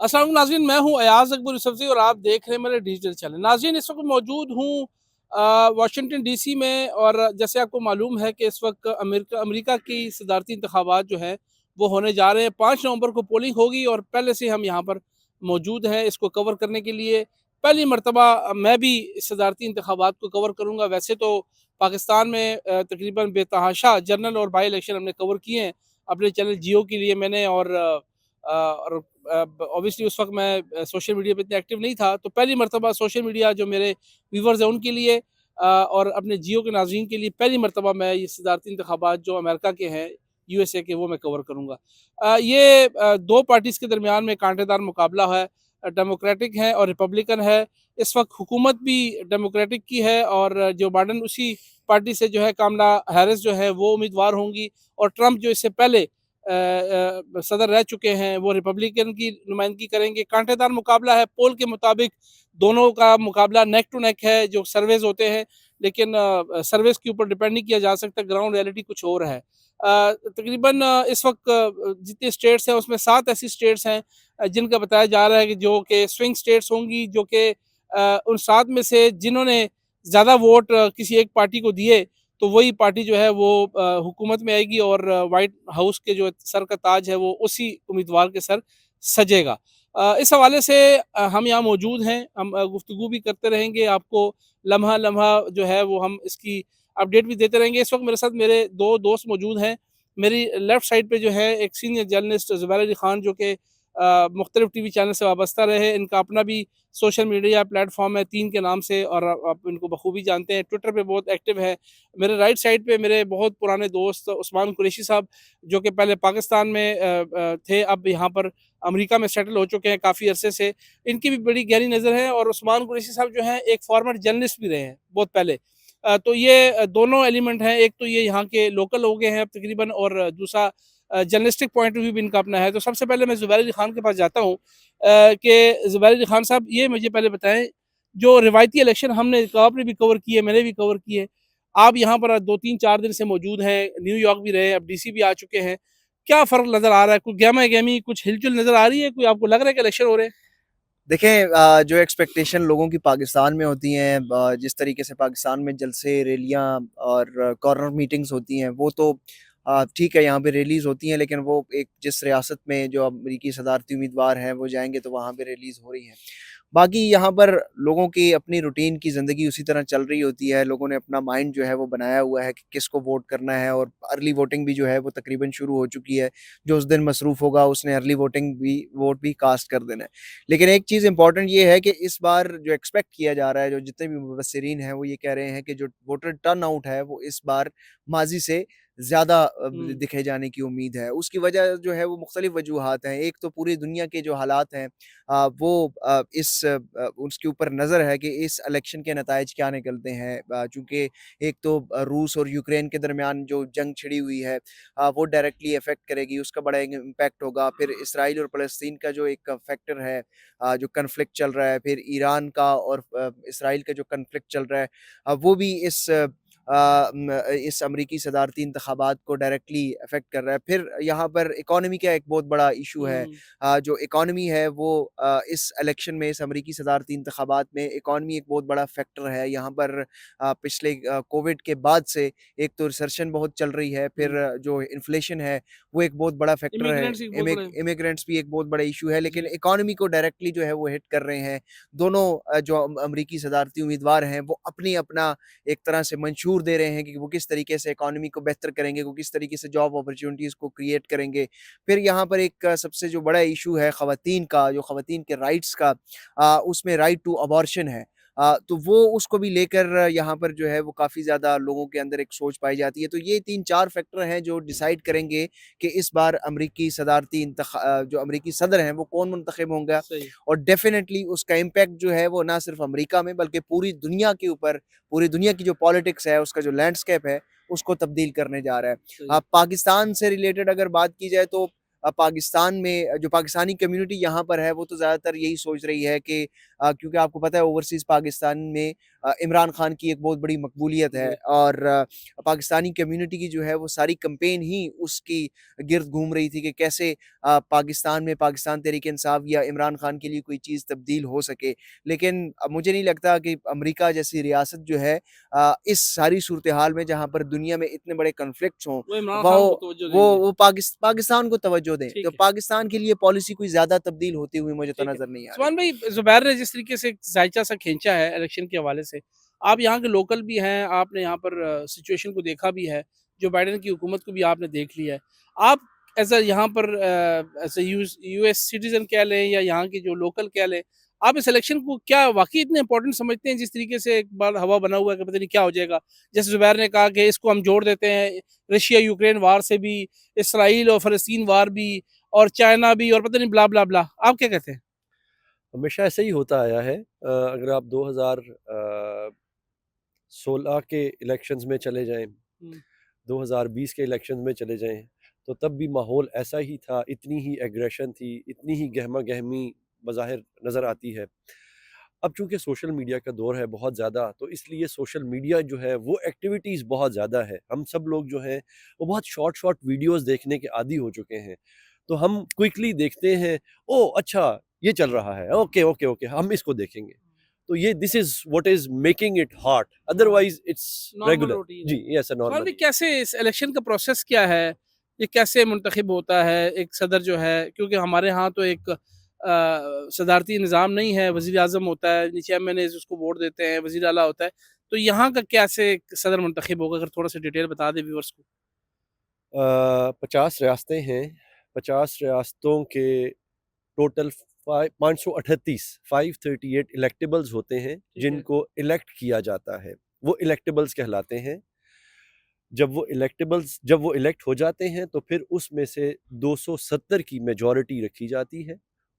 अस्सलाम वालेकुम नाज़रीन, मैं हूँ अयाज़ अकबर यूसुफ़ज़ई और आप देख रहे हैं मेरे डिजिटल चैनल। नाज़रीन, इस वक्त मौजूद हूँ वाशिंगटन डीसी में, और जैसे आपको मालूम है कि इस वक्त अमेरिका अमेरिका की सदारती इंतखाबात जो हैं वो होने जा रहे हैं। 5 नवंबर को पोलिंग होगी और पहले से हम यहाँ पर मौजूद हैं इसको कवर करने के लिए। पहली मरतबा मैं भी इस सदारती इंतखाबात को कवर करूँगा। वैसे तो पाकिस्तान में तकरीबन बेतहाशा जनरल और बाई इलेक्शन हमने कवर किए हैं अपने चैनल जियो के लिए मैंने, और ऑब्वियसली उस वक्त मैं सोशल मीडिया पे इतना एक्टिव नहीं था, तो पहली मरतबा सोशल मीडिया जो मेरे व्यूवर्स हैं उनके लिए और अपने जियो के नाज़रीन के लिए पहली मरतबा मैं ये सदारती इंतखाबात जो अमेरिका के हैं, यूएसए के, वो मैं कवर करूँगा। ये दो पार्टीज़ के दरमियान में कांटेदार मुकाबला है। डेमोक्रेटिक है और रिपब्लिकन है। इस वक्त हुकूमत भी डेमोक्रेटिक की है और जो बाइडेन उसी पार्टी से जो है, कामला हैरिस जो है वो उम्मीदवार होंगी, और ट्रंप जो इससे पहले सदर रह चुके हैं वो रिपब्लिकन की नुमाइंदगी करेंगे। कांटेदार मुकाबला है। पोल के मुताबिक दोनों का मुकाबला नेक टू नेक है जो सर्वेज होते हैं, लेकिन सर्वेज के ऊपर डिपेंड नहीं किया जा सकता, ग्राउंड रियलिटी कुछ और है। तकरीबन इस वक्त जितने स्टेट्स हैं उसमें 7 ऐसी स्टेट्स हैं जिनका बताया जा रहा है कि जो कि स्विंग स्टेट्स होंगी, जो कि उन 7 में से जिन्होंने ज़्यादा वोट किसी एक पार्टी को दिए तो वही पार्टी जो है वो हुकूमत में आएगी, और व्हाइट हाउस के जो सर का ताज है वो उसी उम्मीदवार के सर सजेगा। इस हवाले से हम यहाँ मौजूद हैं, हम गुफ्तगू भी करते रहेंगे, आपको लम्हा लम्हा जो है वो हम इसकी अपडेट भी देते रहेंगे। इस वक्त मेरे साथ मेरे 2 दोस्त मौजूद हैं। मेरी लेफ़्ट साइड पे जो है एक सीनियर जर्नलिस्ट ज़ुबैर अली ख़ान, जो कि मुख्तलिफ़ टीवी चैनल से वाबस्ता रहे। इनका अपना भी सोशल मीडिया प्लेटफ़ॉर्म है 3 के नाम से, और आप इनको बखूबी जानते हैं। ट्विटर पे बहुत एक्टिव है। मेरे राइट साइड पे मेरे बहुत पुराने दोस्त उस्मान कुरैशी साहब, जो कि पहले पाकिस्तान में थे, अब यहाँ पर अमेरिका में सेटल हो चुके हैं काफ़ी अरसे से। इनकी भी बड़ी गहरी नज़र है, और उस्मान कुरैशी साहब जो हैं एक फॉर्मर जर्नलिस्ट भी रहे हैं बहुत पहले। तो ये दोनों एलिमेंट हैं। एक तो ये यहाँ के लोकल हो गए हैं अब तकरीबन, और दूसरा जर्नलिस्टिक पॉइंट ऑफ व्यू भी इनका अपना है। तो सबसे पहले मैं ज़ुबैर अली ख़ान के पास जाता हूँ कि ज़ुबैर अली ख़ान साहब, ये मुझे पहले बताएँ, जो रिवायती इलेक्शन हमने आपने भी कवर किए, मैंने भी कवर किए, आप यहाँ पर 2-3-4 दिन से मौजूद हैं, न्यूयॉर्क भी रहे, अब डीसी भी आ चुके हैं। क्या फ़र्क नज़र आ रहा है? कोई गहमा-गहमी, कुछ हिलचुल नज़र आ रही है? कोई आपको लग रहा है कि इलेक्शन हो रहे हैं? देखें, जो एक्सपेक्टेशन लोगों की पाकिस्तान में होती हैं, जिस तरीके से पाकिस्तान में जलसे, रैलियाँ और कॉर्नर मीटिंग्स होती हैं, वो तो ठीक है, यहाँ पे रैलीज़ होती हैं, लेकिन वो एक जिस रियासत में जो अमरीकी सदारती उम्मीदवार हैं, वो जाएँगे तो वहाँ पे रैलीज़ हो रही हैं। बाकी यहाँ पर लोगों की अपनी रूटीन की ज़िंदगी उसी तरह चल रही होती है। लोगों ने अपना माइंड जो है वो बनाया हुआ है कि किसको वोट करना है, और अर्ली वोटिंग भी जो है वो तकरीबन शुरू हो चुकी है। जो उस दिन मसरूफ़ होगा उसने अर्ली वोट भी कास्ट कर देना है। लेकिन एक चीज़ इम्पॉर्टेंट ये है कि इस बार जो एक्सपेक्ट किया जा रहा है, जो जितने भी मुबस्सिरीन हैं वो ये कह रहे हैं कि जो वोटर टर्नआउट है वो इस बार माज़ी से ज़्यादा हुँ। दिखे जाने की उम्मीद है। उसकी वजह जो है वो मुख्तलिफ़ वजूहात हैं। एक तो पूरी दुनिया के जो हालात हैं, वो उसके ऊपर नज़र है कि इस इलेक्शन के नताइज क्या निकलते हैं। चूँकि एक तो रूस और यूक्रेन के दरमियान जो जंग छिड़ी हुई है, वो डायरेक्टली इफ़ेक्ट करेगी, उसका बड़ा एक इम्पैक्ट होगा। फिर इसराइल और फ़लस्तीन का जो एक फैक्टर है, जो कॉन्फ्लिक्ट चल रहा है, फिर ईरान का और इसराइल का जो कॉन्फ्लिक्ट चल रहा है, वो भी इस अमरीकी सदारती इंतखाबात को डायरेक्टली अफ़ेक्ट कर रहा है। फिर यहाँ पर इकॉनमी का एक बहुत बड़ा इश्यू है। हुँ। जो इकॉनमी है वो इस इलेक्शन में, इस अमरीकी सदारती इंतखाबात में इकॉनमी एक बहुत बड़ा फैक्टर है। यहाँ पर पिछले कोविड के बाद से एक तो रिसेशन बहुत चल रही है, फिर हुँ। जो इन्फ्लेशन है वो एक बहुत बड़ा फैक्टर है। इमिग्रेंट्स एक बहुत बड़े। इमिग्रेंट्स भी एक बहुत बड़ा इश्यू है, लेकिन जी। इकॉनमी को डायरेक्टली जो है वो हिट कर रहे हैं। दोनों जो अमरीकी सदारती उम्मीदवार हैं वो अपनी अपना एक तरह से मंशूर दे रहे हैं कि वो किस तरीके से इकॉनमी को बेहतर करेंगे, वो किस तरीके से जॉब अपॉर्च्युनिटीज़ को क्रिएट करेंगे। फिर यहाँ पर एक सबसे जो बड़ा इश्यू है ख़वातीन का, जो ख़वातीन के राइट्स का, उसमें राइट टू अबॉर्शन है। तो वो उसको भी लेकर यहाँ पर जो है वो काफ़ी ज़्यादा लोगों के अंदर एक सोच पाई जाती है। तो ये 3-4 फैक्टर हैं जो डिसाइड करेंगे कि इस बार अमरीकी सदारती जो अमरीकी सदर हैं वो कौन मुंतखब होंगे, सही। और डेफ़िनेटली उसका इम्पैक्ट जो है वो ना सिर्फ़ अमरीका में बल्कि पूरी दुनिया के ऊपर, पूरी दुनिया की जो पॉलिटिक्स है, उसका जो लैंडस्केप है, उसको तब्दील करने जा रहा है। सही। पाकिस्तान से रिलेटेड अगर बात की जाए तो पाकिस्तान में जो पाकिस्तानी कम्युनिटी यहाँ पर है वो तो ज़्यादातर यही सोच रही है कि क्योंकि आपको पता है ओवरसीज़ पाकिस्तान में इमरान खान की एक बहुत बड़ी मकबूलियत है जी, और पाकिस्तानी कम्युनिटी की जो है वो सारी कैंपेन ही उसकी गिर्द घूम रही थी कि कैसे पाकिस्तान में पाकिस्तान तहरीक-ए-इंसाफ या इमरान खान के लिए कोई चीज़ तब्दील हो सके। लेकिन मुझे नहीं लगता कि अमेरिका जैसी रियासत जो है इस सारी सूरत-ए-हाल में जहाँ पर दुनिया में इतने बड़े कॉन्फ्लिक्ट्स हों, वो इमरान वो खान को तवज्जो देंगे। पाकिस्तान को तवज्जो दें। तो ठीक है, पाकिस्तान के लिए पॉलिसी कोई ज़्यादा तब्दील होती हुई मुझे तो ठीक है। नज़र नहीं आ रही। उस्मान भाई, ज़ुबैर ने जिस तरीके से एक ज़ायचा-सा खींचा है इलेक्शन के हवाले से, आप यहाँ के लोकल भी हैं, आपने यहाँ पर सिचुएशन को देखा भी है, जो बाइडेन की हुकूमत को भी आपने देख लिया है। आप एज़ अ यहाँ पर एज़ अ यूएस सिटिज़न कह लें या यहाँ की जो लोकल कह लें, आप इस इलेक्शन को क्या वाक़ई इतने इम्पोर्टेंट समझते हैं जिस तरीके से एक बार हवा बना हुआ है कि पता नहीं क्या हो जाएगा? जैसे ज़ुबैर ने कहा कि इसको हम जोड़ देते हैं रशिया-यूक्रेन वार से भी, इसराइल और फ़लस्तीन वार भी और चाइना भी और पता नहीं ब्ला, ब्ला, ब्ला। आप क्या कहते हैं? हमेशा ऐसे ही होता आया है। अगर आप 2016 के इलेक्शंस में चले जाएँ, हुँ, 2020 के इलेक्शंस में चले जाएँ, तो तब भी माहौल ऐसा ही था, इतनी ही एग्रेशन थी, इतनी ही गहमा-गहमी बज़ाहिर नज़र आती है। अब चूँकि सोशल मीडिया का दौर है बहुत ज़्यादा, तो इसलिए सोशल मीडिया जो है वो एक्टिविटीज़ बहुत ज़्यादा है। हम सब लोग जो हैं वो बहुत शॉर्ट वीडियोज़ देखने के आदी हो चुके हैं। तो हम क्विकली देखते हैं, ओह! अच्छा ये चल रहा है, ओके, ओके, ओके, हम इसको देखेंगे। तो ये this is what is making it hot, otherwise it's normal regular. Routine है। जी, यस, सवाल भी नॉर्मल। कैसे इस इलेक्शन का प्रोसेस क्या है? ये कैसे मुंतखब होता है एक सदर जो है? क्योंकि हमारे यहाँ तो एक सदारती निज़ाम नहीं है, वज़ीर-ए-आज़म होता है, नीचे एमएनएज़ उसको वोट देते हैं, वज़ीर आला होता है। तो यहाँ का कैसे एक सदर मुंतखब होगा? अगर थोड़ा-सा डिटेल बता दें व्यूअर्स को। 50 रियासतें हैं, 50 रियासतों के टोटल 538 इलेक्टेबल्स होते हैं, ठीक है, जिनको इलेक्ट किया जाता है। वो इलेक्टेबल्स कहलाते हैं। जब वो इलेक्ट हो जाते हैं, तो फिर उसमें से 270 की मेजॉरिटी रखी जाती है।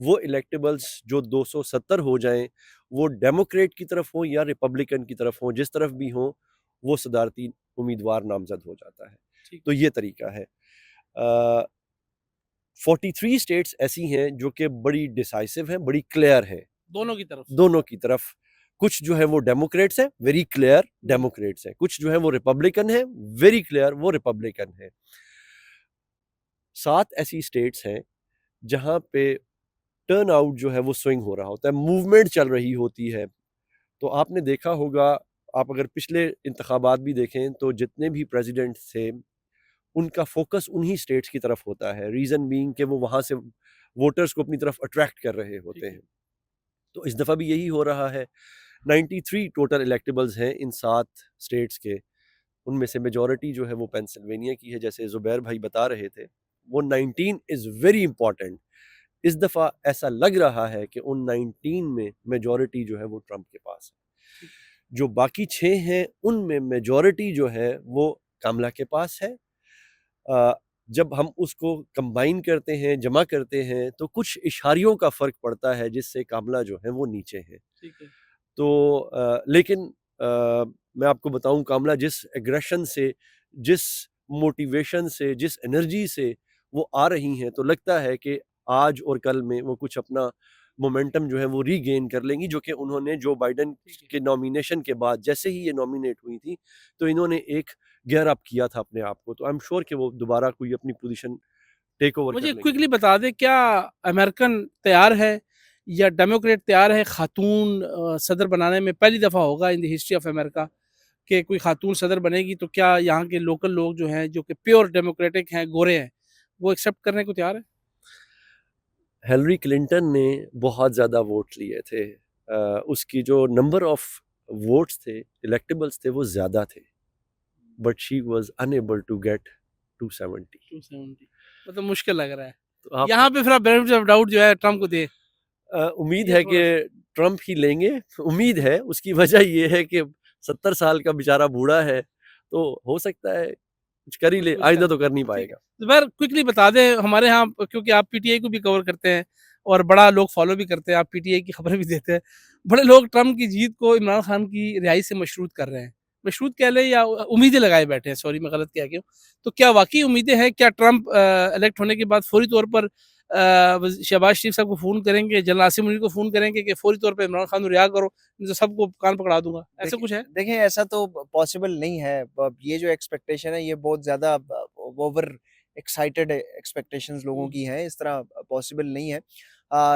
वो इलेक्टेबल्स जो 270 हो जाएँ, वो डेमोक्रेट की तरफ हों या रिपब्लिकन की तरफ हों, जिस तरफ भी हों, वो सदारती उम्मीदवार नामज़द हो जाता है। ठीक तो है। ये तरीका है। अ, 43 स्टेट्स ऐसी हैं जो कि बड़ी डिसाइसिव हैं, बड़ी क्लियर हैं, दोनों की तरफ से। दोनों की तरफ। कुछ जो है वो डेमोक्रेट्स हैं, वेरी क्लियर जी, डेमोक्रेट्स हैं। कुछ जो है वो रिपब्लिकन हैं, वेरी क्लियर वो रिपब्लिकन हैं। 7 ऐसी स्टेट्स हैं जहाँ पे टर्न आउट जो है वो स्विंग हो रहा होता है, मूवमेंट चल रही होती है। तो आपने देखा होगा, आप अगर पिछले इंतखाबात भी देखें तो जितने भी प्रेसिडेंट थे, उनका फोकस उन्हीं स्टेट्स की तरफ होता है। रीज़न बीइंग कि वो वहाँ से वोटर्स को अपनी तरफ अट्रैक्ट कर रहे ठीक होते है। हैं। तो इस दफ़ा भी यही हो रहा है। 93 टोटल इलेक्टेबल्स हैं इन 7 स्टेट्स के। उनमें से मेजॉरिटी जो है वो पेंसिल्वेनिया की है, जैसे ज़ुबैर भाई बता रहे थे। वो 19 इज़ वेरी इंपॉर्टेंट। इस दफ़ा ऐसा लग रहा है कि उन 19 में मेजॉरिटी जो है वो ट्रंप के पास है। ठीक जो बाकी 6 हैं, उनमें मेजॉरिटी जो है वो कामला के पास है। अ, जब हम उसको कंबाइन करते हैं, जमा करते हैं, तो कुछ इशारियों का फ़र्क पड़ता है जिससे कामला जो है वो नीचे है। ठीक है। तो लेकिन मैं आपको बताऊँ, कामला जिस एग्रेशन से, जिस मोटिवेशन से, जिस एनर्जी से वो आ रही हैं, तो लगता है कि आज और कल में वो कुछ अपना मोमेंटम जो है वो रीगेन कर लेंगी, जो कि उन्होंने जो बाइडेन ठीक है। के नॉमिनेशन के बाद जैसे ही ये नॉमिनेट हुई थी, तो इन्होंने एक गियर अप किया था अपने आप को। तो आई एम श्योर कि वो दोबारा कोई अपनी पोज़ीशन टेक ओवर कर मुझे लेंगी। क्विकली बता दें, क्या अमेरिकन तैयार है या डेमोक्रेट तैयार है खातून सदर बनाने में? पहली दफ़ा होगा in the history of America कि कोई खातून सदर बनेगी, तो क्या यहाँ के लोकल लोग जो हैं, जो कि प्योर डेमोक्रेटिक हैं, गोरे हैं, वो एक्सेप्ट करने को तैयार हैं? हिलरी क्लिंटन ने बहुत ज़्यादा वोट लिए थे। उसकी जो नंबर ऑफ वोट्स थे, इलेक्टेबल्स थे, वो ज़्यादा थे, but she was unable to get 270। 270 मतलब मुश्किल लग रहा है। तो आप यहाँ पे फिर आप बेनिफिट ऑफ डाउट जो है ट्रम्प को दें, उम्मीद ये है कि थोड़ा-सा ट्रंप ही लेंगे। उम्मीद है, उसकी वजह ये है कि 70 साल का बेचारा बूढ़ा है, तो हो सकता है कुछ कर ही ले, कुछ कर आइंदा ले। तो कर नहीं ठीक है। पाएगा। ज़ुबैर क्विकली बता दें हमारे यहाँ, क्योंकि आप पीटीआई को भी कवर करते हैं और बड़ा लोग फॉलो भी करते हैं, आप पीटीआई की खबरें भी देते हैं। बड़े लोग ट्रम्प की जीत को इमरान खान की रिहाई से मशरूत कर रहे हैं। मशरूत कह लें या उम्मीदें लगाए बैठे हैं, सॉरी मैं गलत कह गया हूँ। तो क्या वाक़ई उम्मीदें हैं, क्या ट्रंप इलेक्ट होने के बाद फ़ौरी तौर पर शहबाज शरीफ साहब को फ़ोन करेंगे, जनरल आसिम मुनीर को फ़ोन करेंगे कि फ़ौरी तौर पे इमरान खान को रिहा करो, नहीं तो सबको कान पकड़ा दूँगा, ऐसा कुछ है? देखिए ऐसा तो पॉसिबल नहीं है। ये जो एक्सपेक्टेशन है ये बहुत ज़्यादा ओवर एक्साइटेड एक्सपेक्टेशंस लोगों हुँ, की हैं, इस तरह पॉसिबल नहीं है।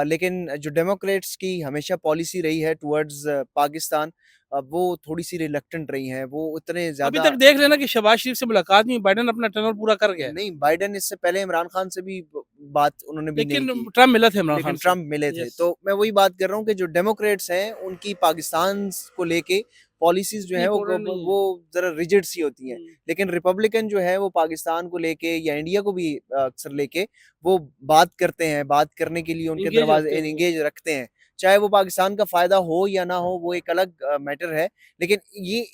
लेकिन जो डेमोक्रेट्स की हमेशा पॉलिसी रही है टुवर्ड्स पाकिस्तान, वो थोड़ी-सी रिलक्टेंट रही हैं, वो उतने अभी ज़्यादा तक देख लेना कि शहबाज शरीफ से मुलाकात नहीं हुई, बाइडेन अपना टर्नर पूरा कर गया है, नहीं, बाइडेन इससे पहले इमरान खान से भी बात उन्होंने भी नहीं लेकिन की। ट्रंप मिला था इमरान खान लेकिन से। ट्रम्प मिले थे। यस, तो मैं वही बात कर रहा हूँ कि जो डेमोक्रेट्स हैं, उनकी पाकिस्तान को लेके पॉलिसीज़ जो इतनी हैं इम्पोर्टेंट नहीं है। वो ज़रा रिजिड सी होती हैं। हुँ, लेकिन रिपब्लिकन जो है वो पाकिस्तान को लेके या इंडिया को भी अक्सर लेके वो बात करते हैं, बात करने के लिए उनके एंगेज दरवाज़े रखते हैं वो। एंगेज रखते हैं। चाहे वो पाकिस्तान का फ़ायदा हो या ना हो, वो एक अलग मैटर है। लेकिन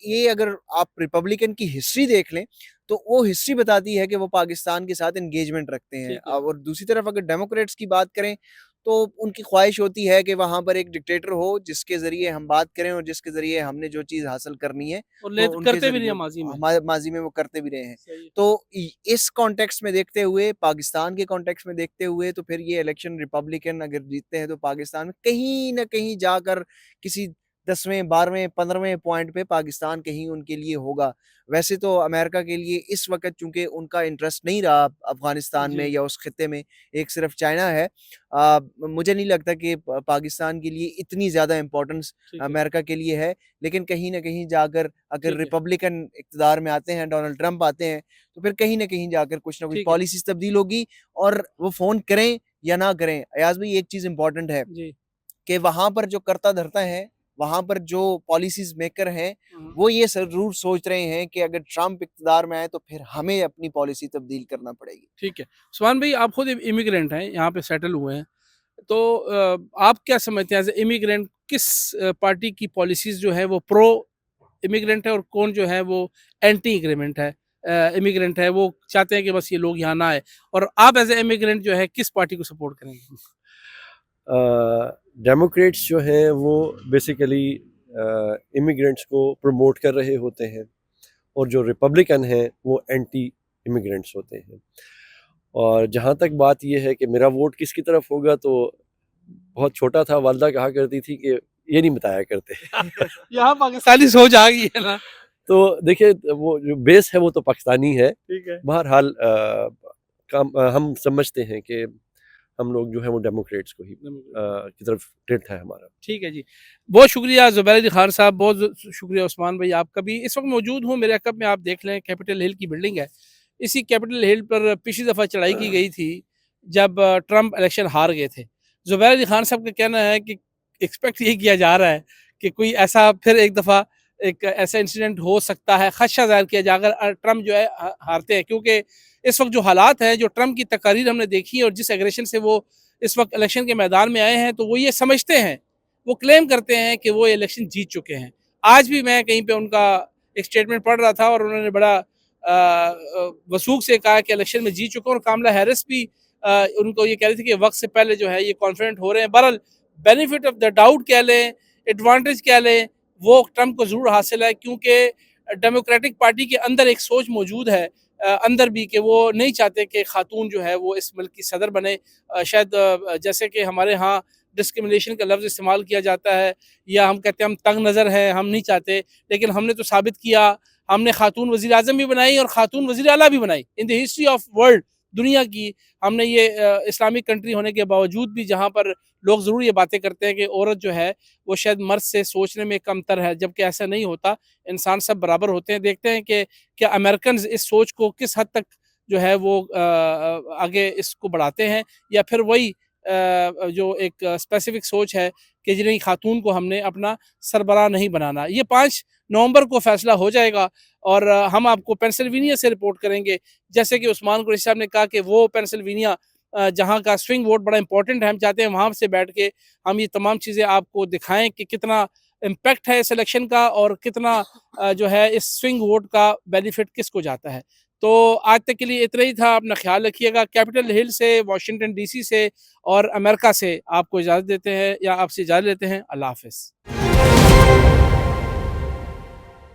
ये अगर आप रिपब्लिकन की हिस्ट्री देख लें, तो वो हिस्ट्री बताती है कि वो पाकिस्तान के साथ एंगेजमेंट रखते हैं। ठीक है, और दूसरी तरफ अगर डेमोक्रेट्स की बात करें, तो उनकी ख्वाहिश होती है कि वहाँ पर एक डिक्टेटर हो जिसके ज़रिए हम बात करें और जिसके ज़रिए हमने जो चीज़ हासिल करनी है, और तो ले उनके करते भी रहे ज़रिए हैं माज़ी में। हमारे माज़ी में वो करते भी रहे हैं। सही है। तो इ इस कॉन्टेक्स्ट में देखते हुए, पाकिस्तान के कॉन्टेक्स्ट में देखते हुए, तो फिर ये इलेक्शन रिपब्लिकन अगर जीतते हैं, तो पाकिस्तान में कहीं न कहीं जाकर किसी 10वें, 12वें, 15वें पॉइंट पे पाकिस्तान कहीं उनके लिए होगा। वैसे तो अमेरिका के लिए इस वक़्त चूँकि उनका इंटरेस्ट नहीं रहा अफ़गानिस्तान में जी, या उस खित्ते में, एक सिर्फ़ चाइना है। मुझे नहीं लगता कि पाकिस्तान के लिए इतनी ज़्यादा इम्पोर्टेंस ठीक है, अमेरिका के लिए है। लेकिन कहीं न कहीं जाकर अगर ठीक है, रिपब्लिकन इक़्तिदार में आते हैं, डोनाल्ड ट्रंप आते हैं, तो फिर कहीं न कहीं जाकर कुछ न कुछ ठीक है। पॉलिसीज़ तब्दील होगी और वो फ़ोन करें या ना करें। अयाज़ भाई एक चीज़ इम्पोर्टेंट है जी। कि वहाँ पर जो कर्ता-धर्ता हैं, वहाँ पर जो पॉलिसीज़ मेकर हैं, हुँ, वो ये ज़रूर सोच रहे हैं कि अगर ट्रंप इक़्तिदार में आए, तो फिर हमें अपनी पॉलिसी तब्दील करना पड़ेगी। ठीक है। उस्मान भाई आप खुद इमिग्रेंट हैं, यहाँ पे सेटल हुए हैं। तो आप क्या समझते हैं एज़ अ इमिग्रेंट किस पार्टी की पॉलिसीज़ जो है वो प्रो इमिग्रेंट है और कौन जो है वो एंटी इग्रीमेंट है इमिग्रेंट है, वो चाहते हैं कि बस ये लोग यहाँ ना आए और आप एज़ अ इमिग्रेंट जो है किस पार्टी को सपोर्ट करेंगे? डेमोक्रेट्स जो हैं वो बेसिकली इमिग्रेंट्स को प्रमोट कर रहे होते हैं और जो रिपब्लिकन हैं वो एंटी इमिग्रेंट्स होते हैं। और जहाँ तक बात ये है कि मेरा वोट किसकी तरफ होगा, तो बहुत छोटा था, वालिदा कहा करती थी कि ये नहीं बताया करते। यहाँ पाकिस्तानी सोच आ गई है ना? तो देखिए, वो जो बेस है वो तो पाकिस्तानी है। ठीक है। बहरहाल हम समझते हैं कि हम लोग जो है वो डेमोक्रेट्स को ही की तरफ टिल्ट है हमारा। ठीक है जी। बहुत शुक्रिया ज़ुबैर अली खान साहब, बहुत शुक्रिया उस्मान भाई आपका भी। इस वक़्त मौजूद हूँ मेरे अक़ब में, आप देख लें कैपिटल हिल की बिल्डिंग है। इसी कैपिटल हिल पर पिछली दफ़ा चढ़ाई की गई थी जब ट्रंप इलेक्शन हार गए थे। ज़ुबैर अली खान साहब का कहना है कि एक्सपेक्ट ये किया जा रहा है कि कोई ऐसा फिर एक दफ़ा एक ऐसा इंसिडेंट हो सकता है, ख़दशा ज़ाहिर किया जाए अगर ट्रंप जो है हारते हैं, क्योंकि इस वक़्त जो हालात हैं, जो ट्रंप की तकारीर हमने देखी है और जिस एग्रेशन से वो इस वक़्त इलेक्शन के मैदान में आए हैं, तो वो ये समझते हैं, वो क्लेम करते हैं कि वो इलेक्शन जीत चुके हैं। आज भी मैं कहीं पे उनका एक स्टेटमेंट पढ़ रहा था और उन्होंने बड़ा वसूख से कहा कि इलेक्शन में जीत चुका हूँ और कामला हैरिस भी उनको ये कह रही थी कि वक़्त से पहले जो है ये कॉन्फिडेंट हो रहे हैं। बहरहाल बेनिफिट ऑफ द डाउट कह लें, एडवांटेज कह लें, वो ट्रंप को ज़रूर हासिल है, क्योंकि डेमोक्रेटिक पार्टी के अंदर एक सोच मौजूद है अंदर भी, कि वो नहीं चाहते कि खातून जो है वो इस मुल्क की सदर बने। शायद जैसे कि हमारे यहाँ डिस्क्रिमिनेशन का लफ्ज़ इस्तेमाल किया जाता है या हम कहते हैं हम तंग नज़र हैं, हम नहीं चाहते, लेकिन हमने तो साबित किया, हमने खातून वज़ीर आज़म भी बनाई और खातून वज़ीर आला भी बनाई in the history of world, दुनिया की। हमने ये इस्लामिक कंट्री होने के बावजूद भी, जहाँ पर लोग ज़रूर ये बातें करते हैं कि औरत जो है वो शायद मर्द से सोचने में कमतर है, जबकि ऐसा नहीं होता, इंसान सब बराबर होते हैं। देखते हैं कि क्या अमेरिकन्स इस सोच को किस हद तक जो है वो आगे इसको बढ़ाते हैं, या फिर वही जो एक स्पेसिफिक सोच है कि जिन्हें खातून को हमने अपना सरबराह नहीं बनाना। ये 5 नवंबर को फैसला हो जाएगा और हम आपको पेंसिल्वेनिया से रिपोर्ट करेंगे। जैसे कि उस्मान कुरैशी साहब ने कहा कि वो पेंसिल्वेनिया जहाँ का स्विंग वोट बड़ा इंपॉर्टेंट है, हम चाहते हैं वहाँ से बैठ के हम ये तमाम चीज़ें आपको दिखाएं कि कितना इम्पैक्ट है इस इलेक्शन का और कितना जो है इस स्विंग वोट का बेनिफिट किसको जाता है। तो आज तक के लिए इतना ही था, अपना ख्याल रखिएगा। कैपिटल हिल से, वाशिंगटन डीसी से और अमेरिका से आपको इजाज़त देते हैं या आपसे इजाज़त लेते हैं। अल्लाह हाफ़िज़।